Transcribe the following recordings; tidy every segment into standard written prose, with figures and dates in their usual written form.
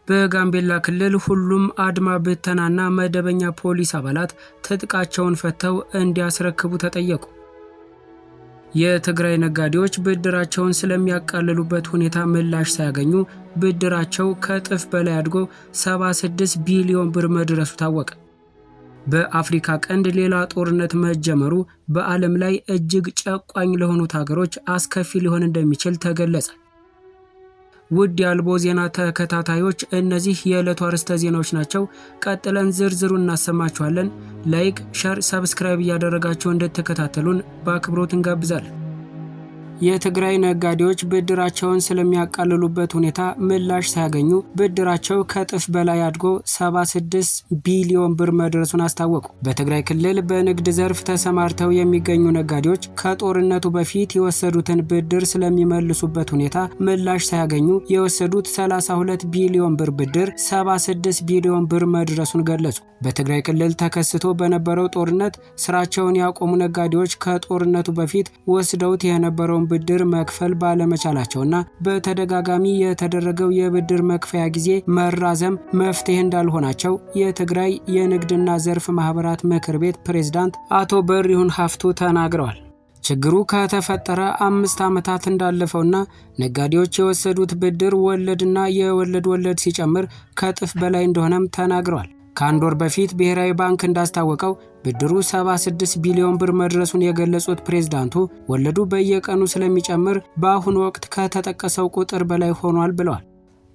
በጋምቤላ ክልል ሁሉም አድማ ብተናና መደበኛ ፖሊስ አባላት ትጥቃቸውን ፈተው እንዲያስረክቡ ተጠየቁ። የትግራይ ነጋዴዎች ብድራቸውን ስለሚያቃልሉበት ሁኔታ ምላሽ ሳያገኙ ብድራቸው ከእጥፍ በላይ አድጎ 76 ቢሊዮን ብር መድረሱ ታወቀ። በአፍሪካ ቀንድ ሌላ ጦርነት መጀመሩ በዓለም ላይ እጅግ ጨቋኝ ለሆኑት ሀገሮች አስከፊ ሊሆን እንደሚችል ተገለጸ። ውድ የአልቦ ዜና ተከታታዮች እነዚህ የዕለቱ አርዕስተ ዜናዎች ናቸው። ቀጥለን ዝርዝሩን እናሰማችኋለን። ላይክ፣ ሼር፣ ሰብስክራይብ እያደረጋችሁ እንድትከታተሉን በአክብሮት እንጋብዛለን። የትግራይ ነጋዴዎች ብድራቸውን ስለሚያቃልሉበት ሁኔታ ምላሽ ሳያገኙ ብድራቸው ከእጥፍ በላይ አድጎ 76 ቢሊዮን ብር መድረሱን አስታወቁ። በትግራይ ክልል በንግድ ዘርፍ ተሰማርተው የሚገኙ ነጋዴዎች ከጦርነቱ በፊት የወሰዱትን ብድር ስለሚመልሱበት ሁኔታ ምላሽ ሳያገኙ የወሰዱት 32 ቢሊዮን ብር ብድር 76 ቢሊዮን ብር መድረሱን ገለጹ። በትግራይ ክልል ተከስቶ በነበረው ጦርነት ስራቸውን ያቆሙ ነጋዴዎች ከጦርነቱ በፊት ወስደውት የነበረውን ብድር መክፈል ባለመቻላቸውና በተደጋጋሚ የተደረገው የብድር መክፈያ ጊዜ መራዘም መፍትሄ እንዳልሆናቸው የትግራይ የንግድና ዘርፍ ማህበራት ምክር ቤት ፕሬዝዳንት አቶ በሪሁን ሀፍቱ ተናግረዋል። ችግሩ ከተፈጠረ 5 ዓመታት እንዳለፈውና ነጋዴዎች የወሰዱት ብድር ወለድና የወለድ ወለድ ሲጨምር ከእጥፍ በላይ እንደሆነም ተናግረዋል። ከአንድ ወር በፊት ብሔራዊ ባንክ እንዳስታወቀው ብድሩ 76 ቢሊዮን ብር መድረሱን የገለጹት ፕሬዝዳንቱ ወለዱ በየቀኑ ስለሚጨምር በአሁኑ ወቅት ከተጠቀሰው ቁጥር በላይ ሆኗል ብለዋል።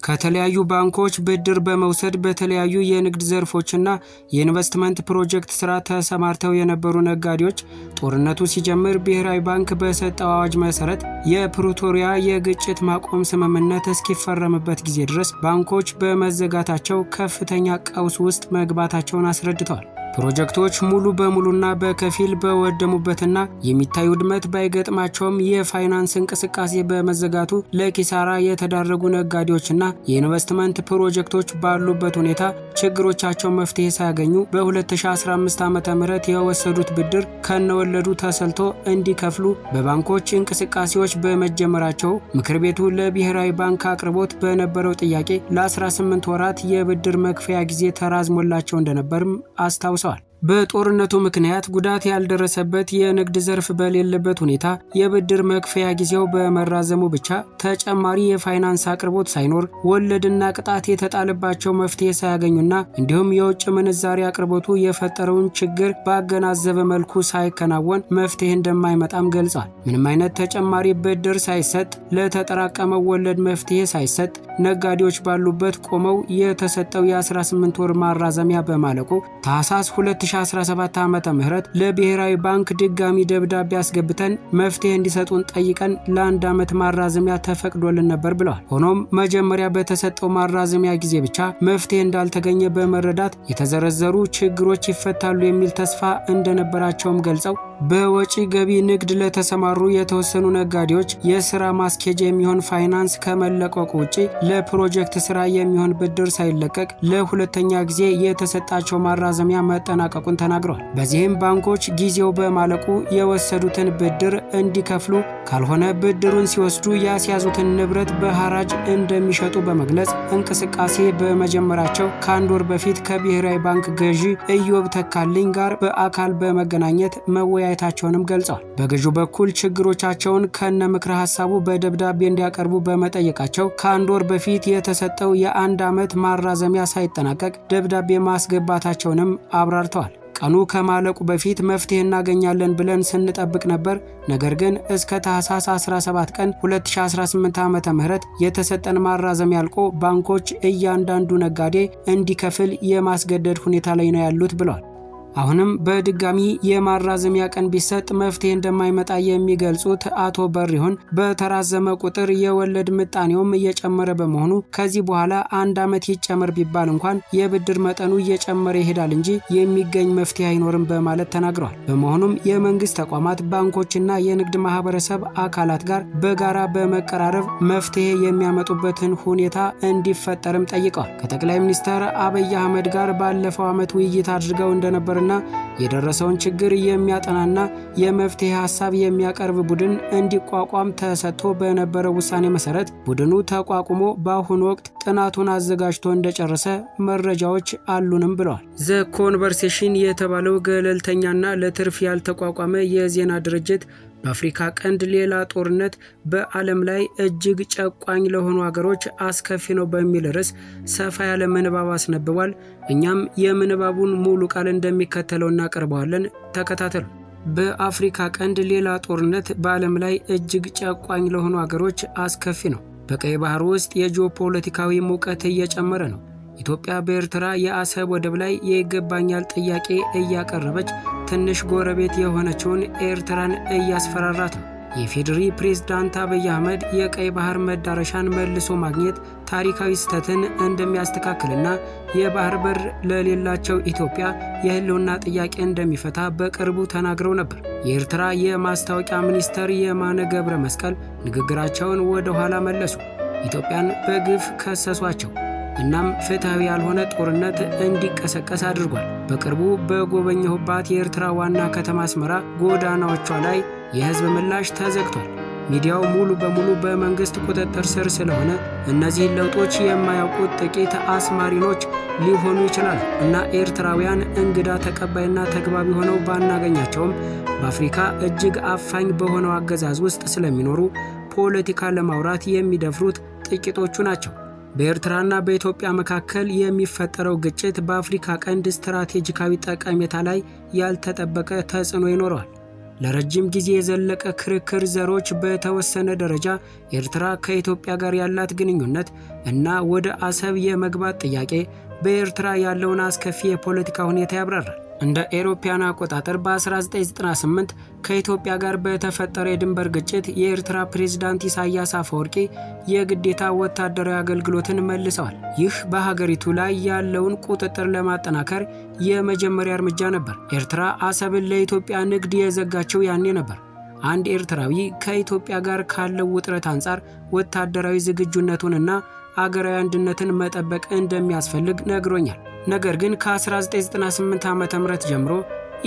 ከተለያዩ ባንኮች ብድር በመውሰድ በተለያዩ የንግድ ዘርፎችና የኢንቨስትመንት ፕሮጀክት ስራ ተሰማርተው የነበሩ ነጋዴዎች ጦርነቱ ሲጀምር ብሔራዊ ባንክ በሰጠው አዋጅ መሰረት የፕሪቶሪያ የግጭት ማቆም ስምምነት እስኪፈረምበት ጊዜ ድረስ ባንኮች በመዘጋታቸው ከፍተኛ ቀውስ ውስጥ መግባታቸውን አስረድተዋል። ፕሮጀክቶች ሙሉ በሙሉና በከፊል በወደሙበትና የሚታይ ውድመት ባይገጥማቸውም የፋይናንስ እንቅስቃሴ በመዘጋቱ ለኪሳራ የተዳረጉ ነጋዴዎችና የኢንቨስትመንት ፕሮጀክቶች ባሉበት ሁኔታ ችግሮቻቸው መፍትሄ ሳያገኙ በ2015 ዓ.ም የወሰዱት ብድር ከነወለዱ ተሰልቶ እንዲከፍሉ በባንኮች እንቅስቃሴዎች በመጀመራቸው ምክር ቤቱ ለብሔራዊ ባንክ አቅርቦት በነበረው ጥያቄ ለ18 ወራት የብድር መክፈያ ጊዜ ተራዝሞላቸው እንደነበርም አስታውሰዋል። በጦርነቱ ምክንያት ጉዳት ያልደረሰበት የንግድ ዘርፍ በሌለበት ሁኔታ የብድር መክፈያ ጊዜው በመራዘሙ ብቻ ተጨማሪ የፋይናንስ አቅርቦት ሳይኖር ወለድና ቅጣት የተጣለባቸው መፍትሄ ሳያገኙና እንዲሁም የውጭ ምንዛሪ አቅርቦቱ የፈጠረውን ችግር ባገናዘበ መልኩ ሳይከናወን መፍትሄ እንደማይመጣም ገልጿል። ምንም አይነት ተጨማሪ ብድር ሳይሰጥ ለተጠራቀመው ወለድ መፍትሄ ሳይሰጥ ነጋዴዎች ባሉበት ቆመው የተሰጠው የ18 ወር ማራዘሚያ በማለቁ ታህሳስ 2017 ዓ.ም ለብሔራዊ ባንክ ድጋሚ ደብዳቤ አስገብተን መፍትሄ እንዲሰጡን ጠይቀን ለ1 ዓመት ማራዘሚያ ተፈቅዶልን ነበር ብለዋል። ሆኖም መጀመሪያ በተሰጠው ማራዘሚያ ጊዜ ብቻ መፍትሄ እንዳልተገኘ በመረዳት የተዘረዘሩ ችግሮች ይፈታሉ የሚል ተስፋ እንደነበራቸውም ገልጸው በወጪ ገቢ ንግድ ለተሰማሩ የተወሰኑ ነጋዴዎች የሥራ ማስኬጃ የሚሆን ፋይናንስ ከመለቀቁ ውጪ ለፕሮጀክት ሥራ የሚሆን ብድር ሳይለቀቅ ለሁለተኛ ጊዜ የተሰጣቸው ማራዘሚያ መጠናቀቁን ተናግረዋል። በዚህም ባንኮች ጊዜው በማለቁ የወሰዱትን ብድር እንዲከፍሉ ካልሆነ ብድሩን ሲወስዱ ያስያዙትን ንብረት በሐራጅ እንደሚሸጡ በመግለጽ እንቅስቃሴ በመጀመራቸው ከአንድ ወር በፊት ከብሔራዊ ባንክ ገዢ ኢዮብ ተካልኝ ጋር በአካል በመገናኘት መወያየታቸውንም ገልጸዋል። በገዢው በኩል ችግሮቻቸውን ከነ ምክረ ሐሳቡ በደብዳቤ እንዲያቀርቡ በመጠየቃቸው ከአንድ ወር በፊት የተሰጠው የ1 ዓመት ማራዘሚያ ሳይጠናቀቅ ደብዳቤ ማስገባታቸውንም አብራርተዋል። ቀኑ ከማለቁ በፊት መፍትሄ እናገኛለን ብለን ስንጠብቅ ነበር። ነገር ግን እስከ ታህሳስ 17 ቀን 2018 ዓ.ም የተሰጠን ማራዘሚያ አልቆ ባንኮች እያንዳንዱ ነጋዴ እንዲከፍል የማስገደድ ሁኔታ ላይ ነው ያሉት ብለዋል። አሁንም በድጋሚ የማራዘሚያ ቀን ቢሰጥ መፍትሄ እንደማይመጣ የሚገልጹት አቶ በሪሁን በተራዘመ ቁጥር የወለድ ምጣኔውም እየጨመረ በመሆኑ ከዚህ በኋላ 1 ዓመት ይጨመር ቢባል እንኳን የብድር መጠኑ እየጨመረ ይሄዳል እንጂ የሚገኝ መፍትሄ አይኖርም በማለት ተናግረዋል። በመሆኑም የመንግስት ተቋማት፣ ባንኮችና የንግድ ማህበረሰብ አካላት ጋር በጋራ በመቀራረብ መፍትሄ የሚያመጡበትን ሁኔታ እንዲፈጠርም ጠይቀዋል። ከጠቅላይ ሚኒስትር አብይ አህመድ ጋር ባለፈው ዓመት ውይይት አድርገው እንደነበረ የሚመረምርና የደረሰውን ችግር የሚያጠናና የመፍትሄ ሐሳብ የሚያቀርብ ቡድን እንዲቋቋም ተሰጥቶ በነበረው ውሳኔ መሰረት ቡድኑ ተቋቁሞ በአሁኑ ወቅት ጥናቱን አዘጋጅቶ እንደጨረሰ መረጃዎች አሉንም ብለዋል። ዘ ኮንቨርሴሽን የተባለው ገለልተኛና ለትርፍ ያልተቋቋመ የዜና ድርጅት በአፍሪካ ቀንድ ሌላ ጦርነት በዓለም ላይ እጅግ ጨቋኝ ለሆኑ ሀገሮች አስከፊ ነው በሚል ርዕስ ሰፋ ያለ ምንባብ አስነብቧል። እኛም የምንባቡን ሙሉ ቃል እንደሚከተለው እናቀርበዋለን። ተከታተሉ። በአፍሪካ ቀንድ ሌላ ጦርነት በዓለም ላይ እጅግ ጨቋኝ ለሆኑ ሀገሮች አስከፊ ነው። በቀይ ባህር ውስጥ የጂኦፖለቲካዊ ሙቀት እየጨመረ ነው። ኢትዮጵያ በኤርትራ የአሰብ ወደብ ላይ የይገባኛል ጥያቄ እያቀረበች ትንሽ ጎረቤት የሆነችውን ኤርትራን እያስፈራራት ነው። የፌዴሪ ፕሬዝዳንት አብይ አህመድ የቀይ ባህር መዳረሻን መልሶ ማግኘት ታሪካዊ ስህተትን እንደሚያስተካክልና የባህር በር ለሌላቸው ኢትዮጵያ የህልውና ጥያቄ እንደሚፈታ በቅርቡ ተናግረው ነበር። የኤርትራ የማስታወቂያ ሚኒስትር የማነ ገብረ መስቀል ንግግራቸውን ወደ ኋላ መለሱ። ኢትዮጵያን በግፍ ከሰሷቸው። እናም ፍትሃዊ ያልሆነ ጦርነት እንዲቀሰቀስ አድርጓል። በቅርቡ በጎበኘሁባት የኤርትራ ዋና ከተማ አስመራ ጎዳናዎቿ ላይ የህዝብ ምላሽ ተዘግቷል። ሚዲያው ሙሉ በሙሉ በመንግስት ቁጥጥር ስር ስለሆነ እነዚህን ለውጦች የማያውቁት ጥቂት አስማሪኖች ሊሆኑ ይችላሉ እና ኤርትራውያን እንግዳ ተቀባይና ተግባቢ ሆነው ባናገኛቸውም በአፍሪካ እጅግ አፋኝ በሆነው አገዛዝ ውስጥ ስለሚኖሩ ፖለቲካ ለማውራት የሚደፍሩት ጥቂቶቹ ናቸው። በኤርትራና በኢትዮጵያ መካከል የሚፈጠረው ግጭት በአፍሪካ ቀንድ ስትራቴጂካዊ ጠቀሜታ ላይ ያልተጠበቀ ተጽዕኖ ይኖረዋል። ለረጅም ጊዜ የዘለቀ ክርክር ዘሮች በተወሰነ ደረጃ ኤርትራ ከኢትዮጵያ ጋር ያላት ግንኙነት እና ወደ አሰብ የመግባት ጥያቄ በኤርትራ ያለውን አስከፊ የፖለቲካ ሁኔታ ያብራራል። እንደ አውሮፓውያን አቆጣጠር በ1998 ከኢትዮጵያ ጋር በተፈጠረ የድንበር ግጭት የኤርትራ ፕሬዝዳንት ኢሳያስ አፈወርቂ የግዴታ ወታደራዊ አገልግሎትን መልሰዋል። ይህ በሀገሪቱ ላይ ያለውን ቁጥጥር ለማጠናከር የመጀመሪያ እርምጃ ነበር። ኤርትራ አሰብን ለኢትዮጵያ ንግድ የዘጋቸው ያኔ ነበር። አንድ ኤርትራዊ ከኢትዮጵያ ጋር ካለው ውጥረት አንጻር ወታደራዊ ዝግጁነቱንና አገራዊ አንድነትን መጠበቅ እንደሚያስፈልግ ነግሮኛል። ነገር ግን ከ1998 ዓ.ም ጀምሮ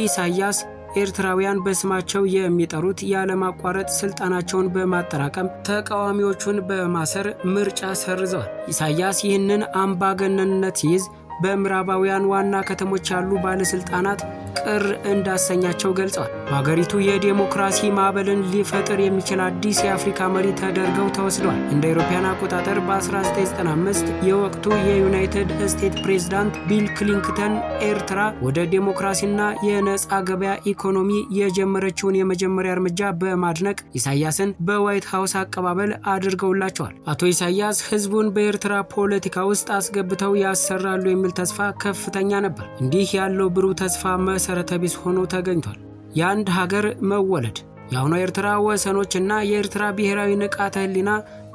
ኢሳያስ ኤርትራውያን በስማቸው የሚጠሩት ያለማቋረጥ ስልጣናቸውን በማጠራቀም ተቃዋሚዎቹን በማሰር ምርጫ ሰርዘዋል። ኢሳያስ ይህንን አምባገነንነት ሲይዝ በምዕራባውያን ዋና ከተሞች ያሉ ባለስልጣናት ቅር እንዳሰኛቸው ገልጸዋል። በሀገሪቱ የዲሞክራሲ ማዕበልን ሊፈጥር የሚችል አዲስ የአፍሪካ መሪ ተደርገው ተወስደዋል። እንደ አውሮፓውያን አቆጣጠር በ1995 የወቅቱ የዩናይትድ ስቴትስ ፕሬዝዳንት ቢል ክሊንተን ኤርትራ ወደ ዲሞክራሲና የነጻ ገበያ ኢኮኖሚ የጀመረችውን የመጀመሪያ እርምጃ በማድነቅ ኢሳያስን በዋይት ሃውስ አቀባበል አድርገውላቸዋል። አቶ ኢሳያስ ህዝቡን በኤርትራ ፖለቲካ ውስጥ አስገብተው ያሰራሉ የሚል ተስፋ ከፍተኛ ነበር። እንዲህ ያለው ብሩህ ተስፋ መሰረተ ቢስ ሆኖ ተገኝቷል። የአንድ ሀገር መወለድ የአሁኑ ኤርትራ ወሰኖችና የኤርትራ ብሔራዊ ንቃተ ህሊና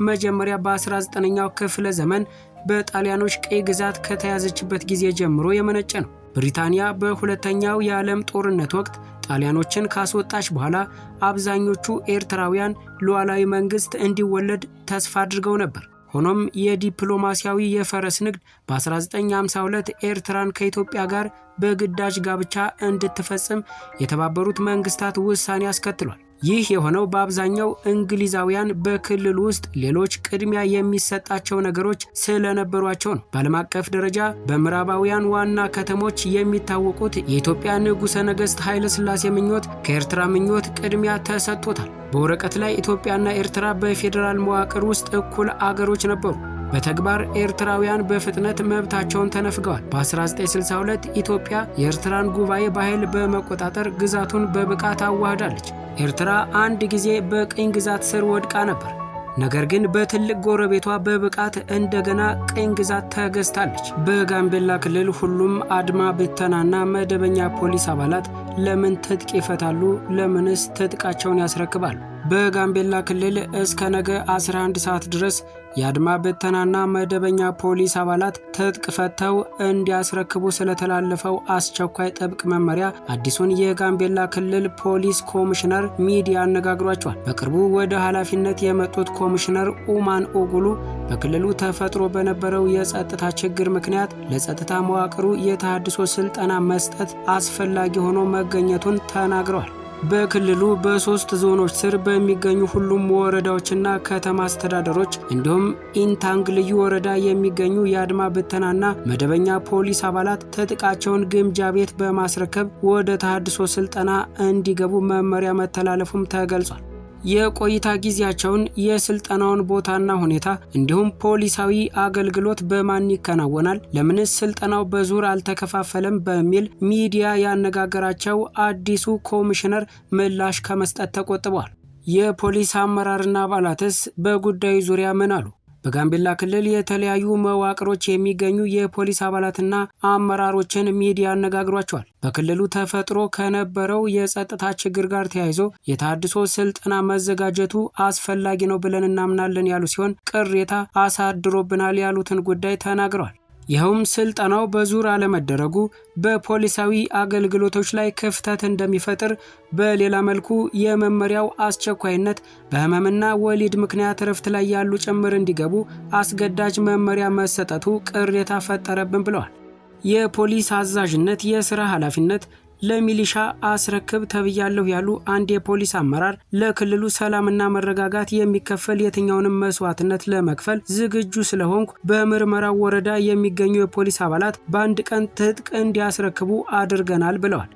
መጀመሪያ በ19ኛው ክፍለ ዘመን በጣሊያኖች ቀይ ግዛት ከተያዘችበት ጊዜ ጀምሮ የመነጨ ነው። ብሪታንያ በሁለተኛው የዓለም ጦርነት ወቅት ጣሊያኖችን ካስወጣች በኋላ አብዛኞቹ ኤርትራውያን ሉዓላዊ መንግስት እንዲወለድ ተስፋ አድርገው ነበር። ሆኖም የዲፕሎማሲያዊ የፈረስ ንግድ በ1952 ኤርትራን ከኢትዮጵያ ጋር በግዳጅ ጋብቻ እንድትፈጽም የተባበሩት መንግስታት ውሳኔ አስከትሏል። ይህ የሆነው በአብዛኛው እንግሊዛውያን በክልል ውስጥ ሌሎች ቅድሚያ የሚሰጣቸው ነገሮች ስለነበሯቸው ነው። በዓለም አቀፍ ደረጃ በምዕራባውያን ዋና ከተሞች የሚታወቁት የኢትዮጵያ ንጉሠ ነገሥት ኃይለ ሥላሴ ምኞት ከኤርትራ ምኞት ቅድሚያ ተሰጥቶታል። በወረቀት ላይ ኢትዮጵያና ኤርትራ በፌዴራል መዋቅር ውስጥ እኩል አገሮች ነበሩ። በተግባር ኤርትራውያን በፍጥነት መብታቸውን ተነፍገዋል። በ1962 ኢትዮጵያ የኤርትራን ጉባኤ በኃይል በመቆጣጠር ግዛቱን በብቃት አዋህዳለች። ኤርትራ አንድ ጊዜ በቅኝ ግዛት ስር ወድቃ ነበር። ነገር ግን በትልቅ ጎረቤቷ በብቃት እንደገና ቅኝ ግዛት ተገዝታለች። በጋምቤላ ክልል ሁሉም አድማ ብተናና መደበኛ ፖሊስ አባላት ለምን ትጥቅ ይፈታሉ? ለምንስ ትጥቃቸውን ያስረክባሉ? በጋምቤላ ክልል እስከ ነገ 11 ሰዓት ድረስ የአድማ ብተናና መደበኛ ፖሊስ አባላት ትጥቅ ፈተው እንዲያስረክቡ ስለተላለፈው አስቸኳይ ጥብቅ መመሪያ አዲሱን የጋምቤላ ክልል ፖሊስ ኮሚሽነር ሚዲያ አነጋግሯቸዋል። በቅርቡ ወደ ኃላፊነት የመጡት ኮሚሽነር ኡማን ኦጉሉ በክልሉ ተፈጥሮ በነበረው የጸጥታ ችግር ምክንያት ለጸጥታ መዋቅሩ የተሃድሶ ስልጠና መስጠት አስፈላጊ ሆኖ መገኘቱን ተናግረዋል። በክልሉ በ3 ዞኖች ስር በሚገኙ ሁሉም ወረዳዎችና ከተማ አስተዳደሮች እንዲሁም ኢንታንግ ልዩ ወረዳ የሚገኙ የአድማ ብተናና መደበኛ ፖሊስ አባላት ትጥቃቸውን ግምጃ ቤት በማስረከብ ወደ ተሃድሶ ስልጠና እንዲገቡ መመሪያ መተላለፉም ተገልጿል። የቆይታ ጊዜያቸውን፣ የስልጠናውን ቦታና ሁኔታ እንዲሁም ፖሊሳዊ አገልግሎት በማን ይከናወናል፣ ለምንስ ስልጠናው በዙር አልተከፋፈለም በሚል ሚዲያ ያነጋገራቸው አዲሱ ኮሚሽነር ምላሽ ከመስጠት ተቆጥበዋል። የፖሊስ አመራርና አባላትስ በጉዳዩ ዙሪያ ምን አሉ? በጋምቤላ ክልል የተለያዩ መዋቅሮች የሚገኙ የፖሊስ አባላትና አመራሮችን ሚዲያ አነጋግሯቸዋል። በክልሉ ተፈጥሮ ከነበረው የጸጥታ ችግር ጋር ተያይዞ የተሃድሶ ስልጠና መዘጋጀቱ አስፈላጊ ነው ብለን እናምናለን ያሉ ሲሆን ቅሬታ አሳድሮብናል ያሉትን ጉዳይ ተናግረዋል። ይኸውም ስልጠናው በዙር አለመደረጉ በፖሊሳዊ አገልግሎቶች ላይ ክፍተት እንደሚፈጥር፣ በሌላ መልኩ የመመሪያው አስቸኳይነት በህመምና ወሊድ ምክንያት እረፍት ላይ ያሉ ጭምር እንዲገቡ አስገዳጅ መመሪያ መሰጠቱ ቅሬታ ፈጠረብን ብለዋል። የፖሊስ አዛዥነት የሥራ ኃላፊነት ለሚሊሻ አስረክብ ተብያለሁ ያሉ አንድ የፖሊስ አመራር ለክልሉ ሰላምና መረጋጋት የሚከፈል የትኛውንም መስዋዕትነት ለመክፈል ዝግጁ ስለሆንኩ በምርመራው ወረዳ የሚገኙ የፖሊስ አባላት በአንድ ቀን ትጥቅ እንዲያስረክቡ አድርገናል ብለዋል።